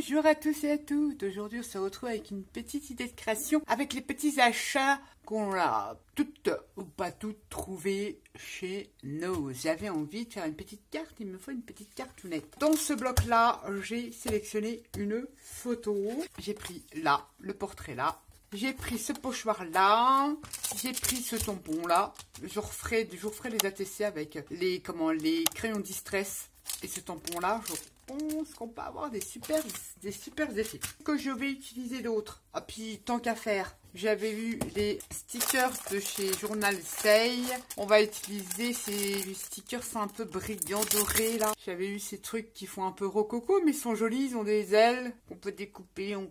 Bonjour à tous et à toutes. Aujourd'hui, on se retrouve avec une petite idée de création avec les petits achats qu'on a toutes ou pas toutes trouvées chez nous. J'avais envie de faire une petite carte, il me faut une petite cartoonette. Dans ce bloc-là, j'ai sélectionné une photo. J'ai pris là, le portrait là. J'ai pris ce pochoir là, j'ai pris ce tampon là. Je referai les ATC avec les crayons distress et ce tampon là. Je pense qu'on peut avoir des super effets. Que je vais utiliser d'autres. Ah puis tant qu'à faire, j'avais eu des stickers de chez Journal Say. On va utiliser ces stickers un peu brillants dorés là. J'avais eu ces trucs qui font un peu rococo mais ils sont jolis, ils ont des ailes qu'on peut découper, on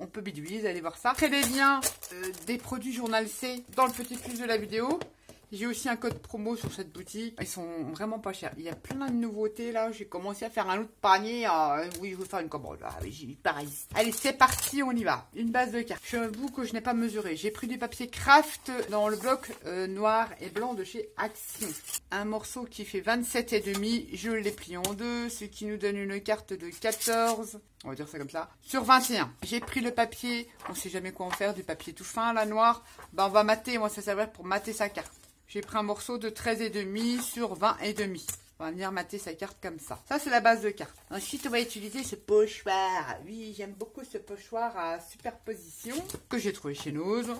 peut bidouiller, vous allez voir ça. Après les liens des produits Journal Say dans le petit plus de la vidéo. J'ai aussi un code promo sur cette boutique. Ils sont vraiment pas chers. Il y a plein de nouveautés là. J'ai commencé à faire un autre panier. Oui, je veux faire une commande. Ah, oui, j'ai pareil. Allez, c'est parti, on y va. Une base de cartes. J'avoue que je n'ai pas mesuré. J'ai pris du papier craft dans le bloc noir et blanc de chez Action. Un morceau qui fait 27,5. Je l'ai plié en deux. Ce qui nous donne une carte de 14. On va dire ça comme ça. Sur 21. J'ai pris le papier. On sait jamais quoi en faire. Du papier tout fin, là, noir. Ben, on va mater. Moi, ça servir pour mater sa carte. J'ai pris un morceau de 13,5 sur 20,5. On va venir mater sa carte comme ça. Ça, c'est la base de carte. Ensuite, on va utiliser ce pochoir. Oui, j'aime beaucoup ce pochoir à superposition que j'ai trouvé chez Nose.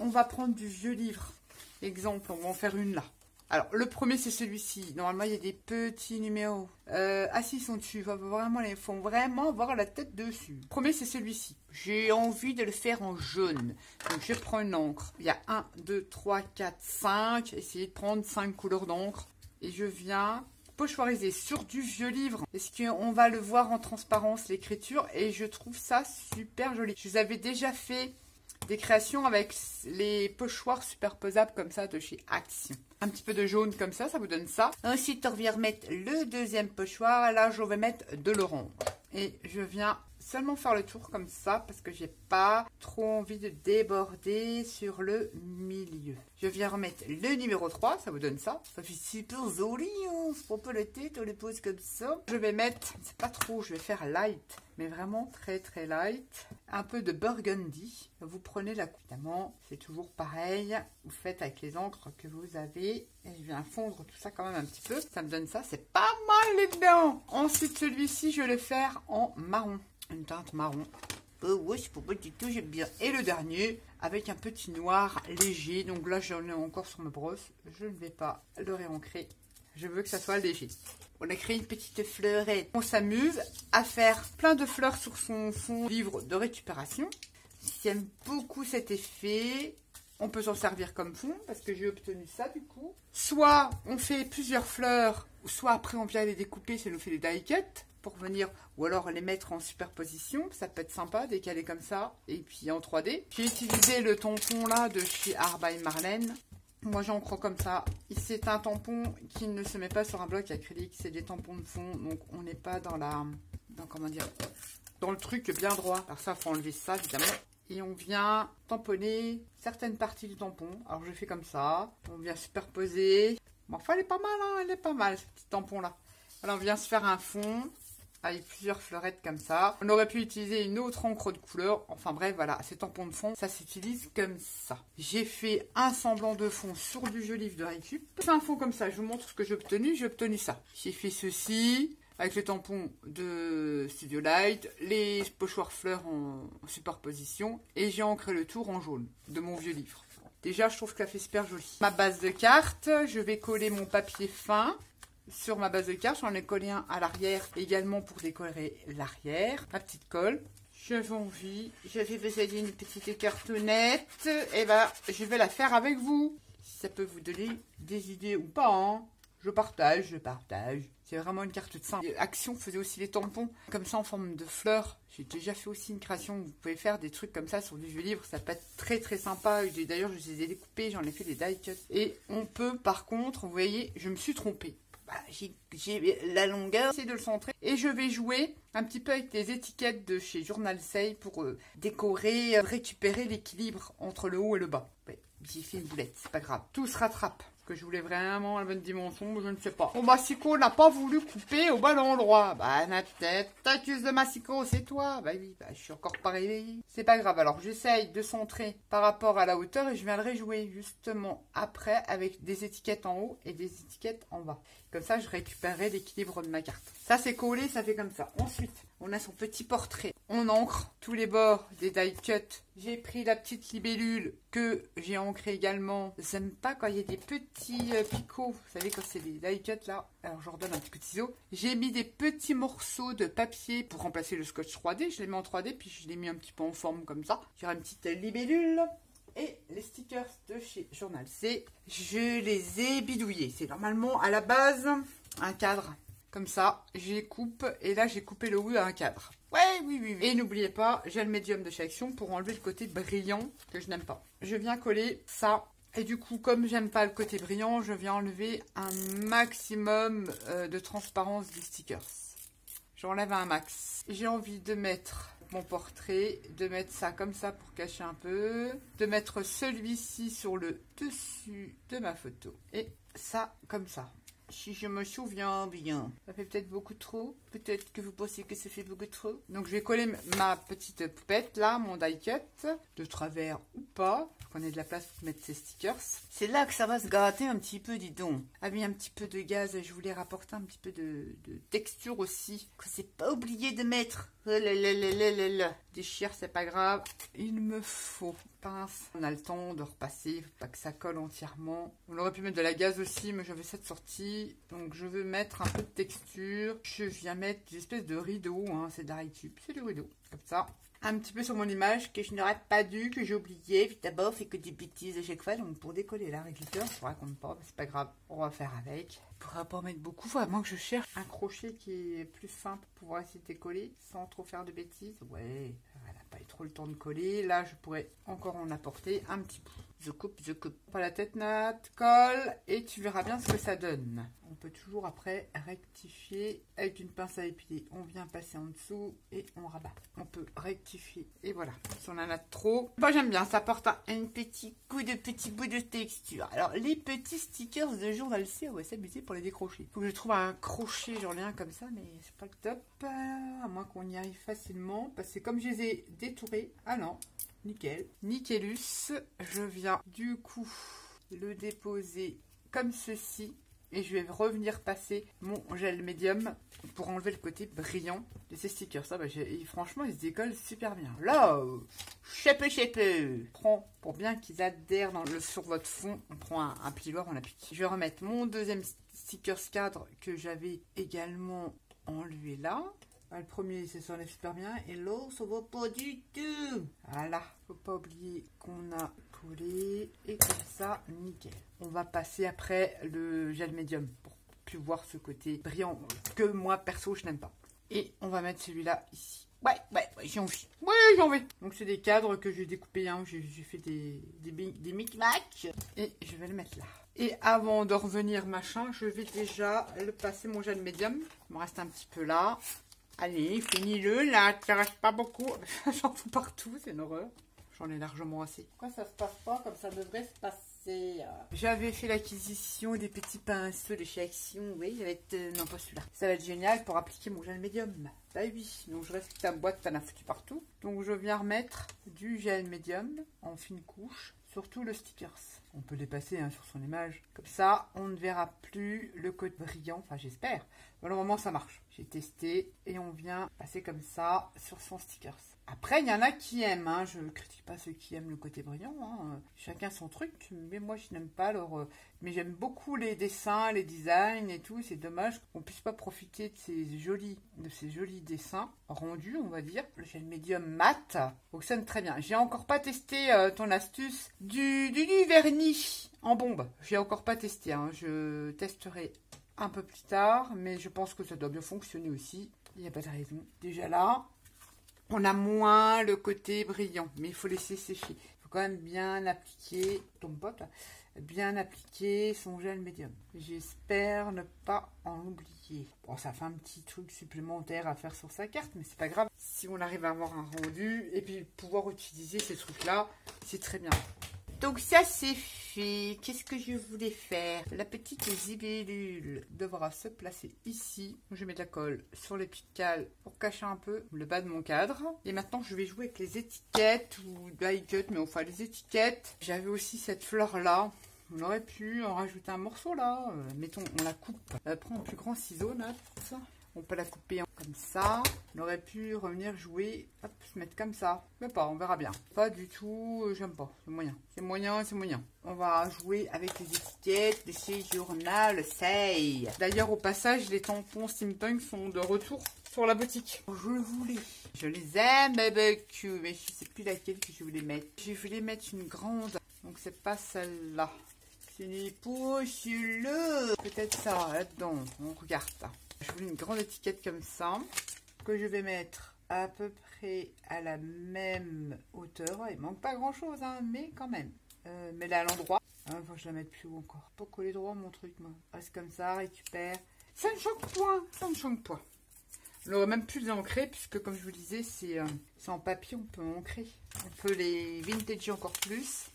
On va prendre du vieux livre. Exemple, on va en faire une là. Alors, le premier, c'est celui-ci. Normalement, il y a des petits numéros. Si, ils sont dessus. Il faut vraiment voir la tête dessus. Le premier, c'est celui-ci. J'ai envie de le faire en jaune. Donc, je prends une encre. Il y a 1, 2, 3, 4, 5. Essayez de prendre 5 couleurs d'encre. Et je viens pochoiriser sur du vieux livre. Est-ce qu'on va le voir en transparence, l'écriture? Et je trouve ça super joli. Je vous avais déjà fait des créations avec les pochoirs superposables comme ça de chez Action. Un petit peu de jaune comme ça vous donne ça. Ensuite, on vient remettre le deuxième pochoir. Là, je vais mettre de l'orange. Et je viens seulement faire le tour comme ça parce que j'ai pas trop envie de déborder sur le milieu. Je viens remettre le numéro 3, ça vous donne ça. Ça fait super joli, hein. On se prend pas la tête, on les pose comme ça. Je vais mettre, c'est pas trop, je vais faire light, mais vraiment très très light. Un peu de burgundy. Vous prenez la coupe. Évidemment, c'est toujours pareil. Vous faites avec les encres que vous avez. Et je viens fondre tout ça quand même un petit peu. Ça me donne ça, c'est pas mal les dedans. Ensuite, celui-ci, je vais le faire en marron. Une teinte marron. Ouais, c'est pas du tout, j'aime bien. Et le dernier, avec un petit noir léger. Donc là, j'en ai encore sur ma brosse. Je ne vais pas le réancrer. Je veux que ça soit léger. On a créé une petite fleurette. On s'amuse à faire plein de fleurs sur son fond livre de récupération. J'aime beaucoup cet effet. On peut s'en servir comme fond parce que j'ai obtenu ça du coup. Soit on fait plusieurs fleurs, soit après on vient les découper, ça nous fait des die cuts pour venir, ou alors les mettre en superposition. Ça peut être sympa, décaler comme ça. Et puis en 3D. J'ai utilisé le tampon là de chez Art by Marlène. Moi j'en crois comme ça. C'est un tampon qui ne se met pas sur un bloc acrylique. C'est des tampons de fond. Donc on n'est pas dans le truc bien droit. Alors ça, il faut enlever ça évidemment. Et on vient tamponner certaines parties du tampon. Alors je fais comme ça. On vient superposer. Bon, enfin elle est pas mal, hein, elle est pas mal ce petit tampon là. Alors on vient se faire un fond avec plusieurs fleurettes comme ça. On aurait pu utiliser une autre encre de couleur. Enfin bref, voilà, ces tampons de fond, ça s'utilise comme ça. J'ai fait un semblant de fond sur du vieux livre de récup. C'est un fond comme ça, je vous montre ce que j'ai obtenu. J'ai obtenu ça. J'ai fait ceci avec le tampon de Studio Light, les pochoirs fleurs en superposition et j'ai ancré le tour en jaune de mon vieux livre. Déjà, je trouve que ça fait super joli. Ma base de cartes, je vais coller mon papier fin sur ma base de cartes. J'en ai collé un à l'arrière également pour décorer l'arrière. Ma petite colle. J'avais envie, j'avais besoin d'une petite cartonnette. Et je vais la faire avec vous. Si ça peut vous donner des idées ou pas, hein. Je partage. C'est vraiment une carte de simple. Action faisait aussi les tampons, comme ça en forme de fleurs. J'ai déjà fait aussi une création où vous pouvez faire des trucs comme ça sur du vieux livre. Ça peut être très très sympa. D'ailleurs, je les ai découpés, j'en ai fait des die cuts. Et on peut, par contre, vous voyez, je me suis trompée. J'ai la longueur, c'est de le centrer. Et je vais jouer un petit peu avec les étiquettes de chez Journal Say pour décorer, récupérer l'équilibre entre le haut et le bas. Ouais. J'ai fait une boulette, c'est pas grave. Tout se rattrape. Que je voulais vraiment la bonne dimension, je ne sais pas. Mon massicot n'a pas voulu couper au bon endroit. Bah, ma tête, t'accuses de massicot, c'est toi. Bah oui, bah, je suis encore pas réveillée. C'est pas grave, alors j'essaye de centrer par rapport à la hauteur et je viendrai jouer justement après avec des étiquettes en haut et des étiquettes en bas. Comme ça, je récupérerai l'équilibre de ma carte. Ça, c'est collé, ça fait comme ça. Ensuite, on a son petit portrait. On ancre tous les bords des die cut. J'ai pris la petite libellule que j'ai ancrée également. J'aime pas quand il y a des petits picots. Vous savez, quand c'est des die cut là. Alors, je redonne un petit coup de ciseau. J'ai mis des petits morceaux de papier pour remplacer le scotch 3D. Je l'ai mis en 3D, puis je l'ai mis un petit peu en forme comme ça. J'ai une petite libellule. Et les stickers de chez Journal C, je les ai bidouillés. C'est normalement à la base un cadre. Comme ça, je les coupe. Et là, j'ai coupé le haut à un cadre. Ouais, oui. Et n'oubliez pas, j'ai le médium de chez Action pour enlever le côté brillant que je n'aime pas. Je viens coller ça. Et du coup, comme j'aime pas le côté brillant, je viens enlever un maximum de transparence des stickers. J'enlève un max. J'ai envie de mettre mon portrait, de mettre ça comme ça pour cacher un peu, de mettre celui-ci sur le dessus de ma photo et ça comme ça. Si je me souviens bien, ça fait peut-être beaucoup trop, peut-être que vous pensez que ça fait beaucoup trop. Donc je vais coller ma petite poupette là, mon die cut, de travers ou pas, qu'on ait de la place pour mettre ses stickers. C'est là que ça va se gâter un petit peu, dis donc. Ah oui, un petit peu de gaz, je voulais rapporter un petit peu de texture aussi, que c'est pas oublié de mettre. Déchire, c'est pas grave. Il me faut pince. On a le temps de repasser, faut pas que ça colle entièrement. On aurait pu mettre de la gaze aussi, mais j'avais cette sortie. Donc je veux mettre un peu de texture. Je viens mettre des espèces de rideaux, hein. C'est de la récup, c'est du rideau, comme ça. Un petit peu sur mon image que je n'aurais pas dû, que j'ai oublié. Vite d'abord, fait que des bêtises à chaque fois. Donc pour décoller la réglisseur, je ne raconte pas, c'est pas grave. On va faire avec. Je pourrais pas en mettre beaucoup, vraiment que je cherche un crochet qui est plus fin pour pouvoir essayer de décoller sans trop faire de bêtises. Ouais, elle n'a pas eu trop le temps de coller. Là, je pourrais encore en apporter un petit peu. Je coupe. Pas la tête nette, colle et tu verras bien ce que ça donne. On peut toujours après rectifier avec une pince à épiler. On vient passer en dessous et on rabat. On peut rectifier et voilà. Si on en a trop, moi j'aime bien, ça apporte un petit coup de petit bout de texture. Alors les petits stickers de Journal C, on va s'amuser pour les décrocher. Faut que je trouve un crochet, j'en ai un comme ça, mais c'est pas le top. À moins qu'on y arrive facilement, parce que comme je les ai détourés, ah non. Nickel. Nickelus. Je viens du coup le déposer comme ceci. Et je vais revenir passer mon gel médium pour enlever le côté brillant de ces stickers. Ça, franchement, ils se décollent super bien. Là, chépé. Prends pour bien qu'ils adhèrent sur votre fond. On prend un plioir, on applique. Je vais remettre mon deuxième stickers cadre que j'avais également enlevé là. Le premier, ça s'enlève super bien. Et l'autre, ça va pas du tout. Voilà. Faut pas oublier qu'on a collé. Et comme ça, nickel. On va passer après le gel médium pour plus voir ce côté brillant que moi, perso, je n'aime pas. Et on va mettre celui-là ici. Ouais, j'ai envie. Ouais, j'ai envie. Donc, c'est des cadres que j'ai découpés. Hein. J'ai fait des micmacs. Et je vais le mettre là. Et avant de revenir, machin, je vais déjà le passer mon gel médium. Il me reste un petit peu là. Allez, finis-le, là, tu restes pas beaucoup. J'en fous partout, c'est une horreur. J'en ai largement assez. Pourquoi ça se passe pas comme ça devrait se passer? J'avais fait l'acquisition des petits pinceaux de chez Action. Oui, ça va être... non, pas celui-là. Ça va être génial pour appliquer mon gel médium. Bah oui, donc je reste ta boîte, t'en as foutu partout. Donc je viens remettre du gel médium en fine couche sur tout le stickers. On peut les passer hein, sur son image. Comme ça, on ne verra plus le côté brillant. Enfin, j'espère. Normalement, ça marche. J'ai testé et on vient passer comme ça sur son stickers. Après, il y en a qui aiment. Hein. Je ne critique pas ceux qui aiment le côté brillant. Hein. Chacun son truc. Mais moi, je n'aime pas leur... Mais j'aime beaucoup les dessins, les designs et tout. C'est dommage qu'on ne puisse pas profiter de ces jolis dessins rendus, on va dire. Le gel médium mat fonctionne très bien. J'ai encore pas testé ton astuce du vernis en bombe. J'ai encore pas testé. Hein. Je testerai un peu plus tard. Mais je pense que ça doit bien fonctionner aussi. Il n'y a pas de raison. Déjà là... On a moins le côté brillant, mais il faut laisser sécher. Il faut quand même bien appliquer, tombe pas là, bien appliquer son gel médium. J'espère ne pas en oublier. Bon, ça fait un petit truc supplémentaire à faire sur sa carte, mais c'est pas grave. Si on arrive à avoir un rendu et puis pouvoir utiliser ces trucs-là, c'est très bien. Donc ça, c'est fait. Qu'est-ce que je voulais faire? La petite zibellule devra se placer ici. Je mets de la colle sur les petites cales pour cacher un peu le bas de mon cadre. Et maintenant, je vais jouer avec les étiquettes ou die cut, mais enfin les étiquettes. J'avais aussi cette fleur-là. On aurait pu en rajouter un morceau là. Mettons, on la coupe. Prends un plus grand ciseau, Nat. On peut la couper comme ça. On aurait pu revenir jouer, hop, se mettre comme ça. Mais pas, on verra bien. Pas du tout, j'aime pas. C'est moyen. C'est moyen, c'est moyen. On va jouer avec les étiquettes de chez Journal Say. D'ailleurs, au passage, les tampons steampunk sont de retour sur la boutique. Je voulais. Je les aime avec eux, mais je sais plus laquelle que je voulais mettre. Je voulais mettre une grande. Donc, c'est pas celle-là. Ce n'est pas celui-là. Peut-être ça, là-dedans. On regarde ça. Je voulais une grande étiquette comme ça, que je vais mettre à peu près à la même hauteur. Il manque pas grand chose, hein, mais quand même. Mets-la à l'endroit. Faut que je la mette plus haut encore. Pas coller droit mon truc, moi. Reste comme ça, récupère. Ça ne change point, ça ne change point. On aurait même pu les ancrer, puisque comme je vous disais, c'est en papier, on peut ancrer. On peut les vintager encore plus.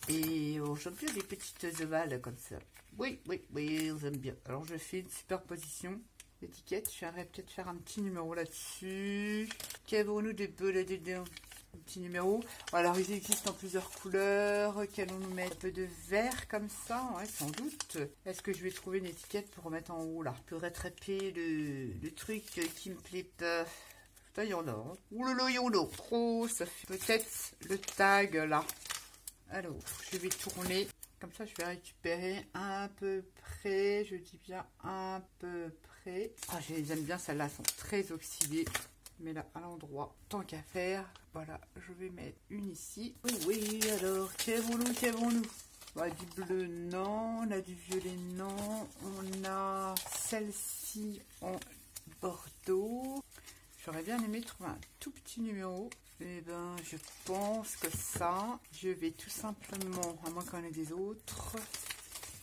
Et aujourd'hui, des petites ovales comme ça. Oui, j'aime bien. Alors, je fais une superposition d'étiquettes. Je vais peut-être faire un petit numéro là-dessus. Qu'avons-nous de beau là-dedans? Un petit numéro. Alors, ils existent en plusieurs couleurs. Qu'allons-nous mettre? Un peu de vert comme ça, ouais, sans doute. Est-ce que je vais trouver une étiquette pour remettre en haut, là? Je peux rattraper le truc qui me plaît pas. Putain, il y en a. Hein. Ouh là là, il y en a. Trop, ça fait peut-être le tag, là. Alors, je vais tourner. Comme ça, je vais récupérer à peu près, je dis bien à peu près. Ah, je les aime bien, celles-là sont très oxydées. Mais là, à l'endroit, tant qu'à faire, voilà, je vais mettre une ici. Oui, alors, qu'avons-nous? Bah, du bleu, non. On a du violet, non. On a celle-ci en bordeaux. J'aurais bien aimé trouver un tout petit numéro. Eh ben, je pense que ça, je vais tout simplement, à moins qu'on ait des autres.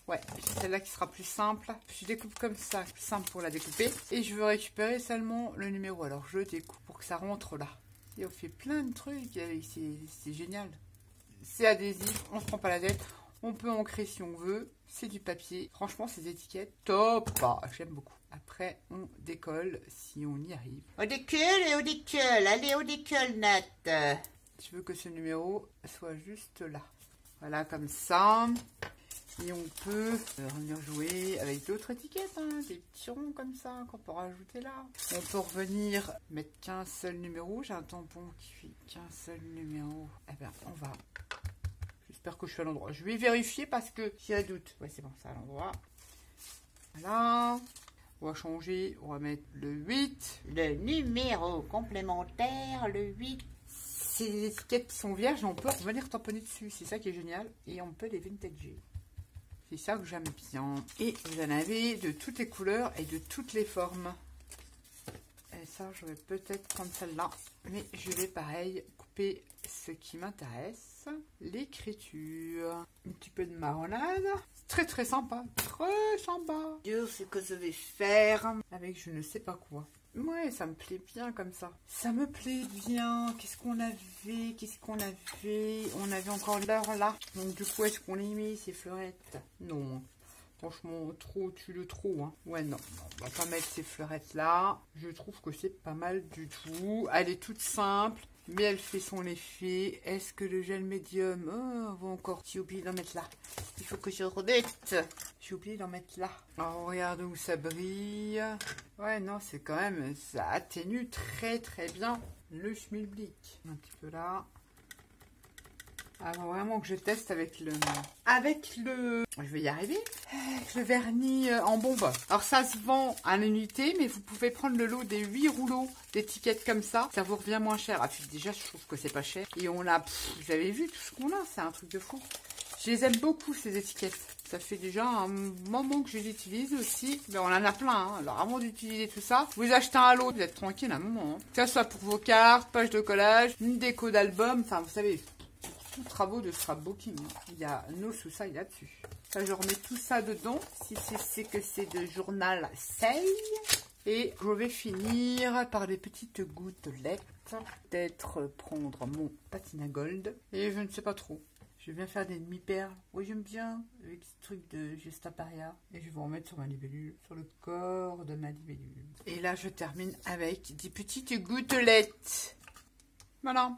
Ouais, c'est celle-là qui sera plus simple. Je découpe comme ça, plus simple pour la découper. Et je veux récupérer seulement le numéro. Alors, je découpe pour que ça rentre là. Et on fait plein de trucs, c'est génial. C'est adhésif, on se prend pas la tête. On peut ancrer si on veut. C'est du papier. Franchement, ces étiquettes, top. J'aime beaucoup. Après, on décolle si on y arrive. On décolle. Allez, on décolle, Nat. Je veux que ce numéro soit juste là. Voilà, comme ça. Et on peut revenir jouer avec d'autres étiquettes, hein, des petits ronds comme ça qu'on peut rajouter là. On peut revenir mettre qu'un seul numéro. J'ai un tampon qui fait qu'un seul numéro. Eh bien, on va... J'espère que je suis à l'endroit. Je vais vérifier parce que s'il y a doute. Ouais, c'est bon, c'est à l'endroit. Voilà. On va changer. On va mettre le 8. Le numéro complémentaire, le 8. Ces étiquettes qui sont vierges, on peut venir tamponner dessus. C'est ça qui est génial. Et on peut les vintager. C'est ça que j'aime bien. Et vous en avez de toutes les couleurs et de toutes les formes. Et ça, je vais peut-être prendre celle-là. Mais je vais pareil couper ce qui m'intéresse. L'écriture. Un petit peu de marronnade. Très très sympa. Très sympa. Dieu, c'est que je vais faire avec je ne sais pas quoi. Ouais, ça me plaît bien comme ça. Ça me plaît bien. Qu'est-ce qu'on avait? On avait encore l'heure là. Donc du coup, est-ce qu'on les met ces fleurettes? Non. Franchement, tu le trop. Hein. Ouais, non. On va pas mettre ces fleurettes là. Je trouve que c'est pas mal du tout. Elle est toute simple. Mais elle fait son effet. Est-ce que le gel médium... Oh, on va encore... J'ai oublié d'en mettre là. Il faut que je remette. J'ai oublié d'en mettre là. Oh, regarde où ça brille. Ouais, non, c'est quand même... Ça atténue très très bien le schmilblick. Un petit peu là. Alors vraiment que je teste avec le... Je vais y arriver. Avec le vernis en bombe. Alors ça se vend à l'unité, mais vous pouvez prendre le lot des 8 rouleaux d'étiquettes comme ça. Ça vous revient moins cher. Ah, puis déjà, je trouve que c'est pas cher. Et on a... vous avez vu tout ce qu'on a. C'est un truc de fou. Je les aime beaucoup, ces étiquettes. Ça fait déjà un moment que je les utilise aussi. Mais on en a plein. Hein. Alors avant d'utiliser tout ça, vous achetez un lot. Vous êtes tranquille un moment. Hein. Que ça soit pour vos cartes, pages de collage, une déco d'album. Enfin, vous savez... Tous travaux de scrapbooking. Il y a nos sous-sailles là-dessus. Ça, je remets tout ça dedans. Si c'est que c'est de Journal Say. Et je vais finir par des petites gouttelettes. Peut-être prendre mon patina gold. Et je ne sais pas trop. Je viens faire des demi-perles. Oui, j'aime bien, avec ce truc de Gestaparia. Et je vais en mettre sur ma libellule, sur le corps de ma libellule. Et là, je termine avec des petites gouttelettes. Voilà.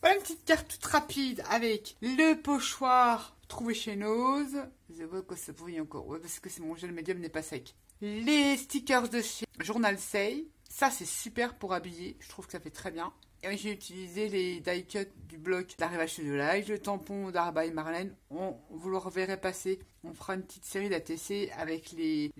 Voilà une petite carte toute rapide avec le pochoir trouvé chez Nose. Je vois que ça brille encore, ouais, parce que mon gel médium n'est pas sec. Les stickers de chez Journal Say. Ça, c'est super pour habiller. Je trouve que ça fait très bien. Et j'ai utilisé les die cuts du bloc d'Arrivage de Live, le tampon d'Arba et Marlène. Vous le reverrez passer. On fera une petite série d'ATC avec les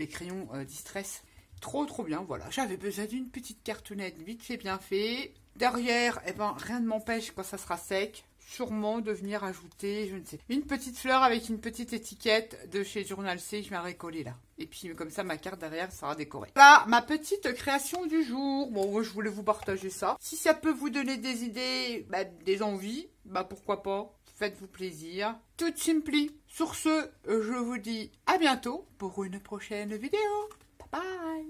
crayons Distress. Trop bien, voilà. J'avais besoin d'une petite cartonnette vite fait, bien fait. Derrière, eh ben, rien ne m'empêche quand ça sera sec. Sûrement de venir ajouter, je ne sais, une petite fleur avec une petite étiquette de chez Journal C, je vais la recoller là. Et puis comme ça, ma carte derrière sera décorée. Voilà, ma petite création du jour. Bon, moi, je voulais vous partager ça. Si ça peut vous donner des idées, des envies, pourquoi pas. Faites-vous plaisir. Tout simply. Sur ce, je vous dis à bientôt pour une prochaine vidéo. Bye bye.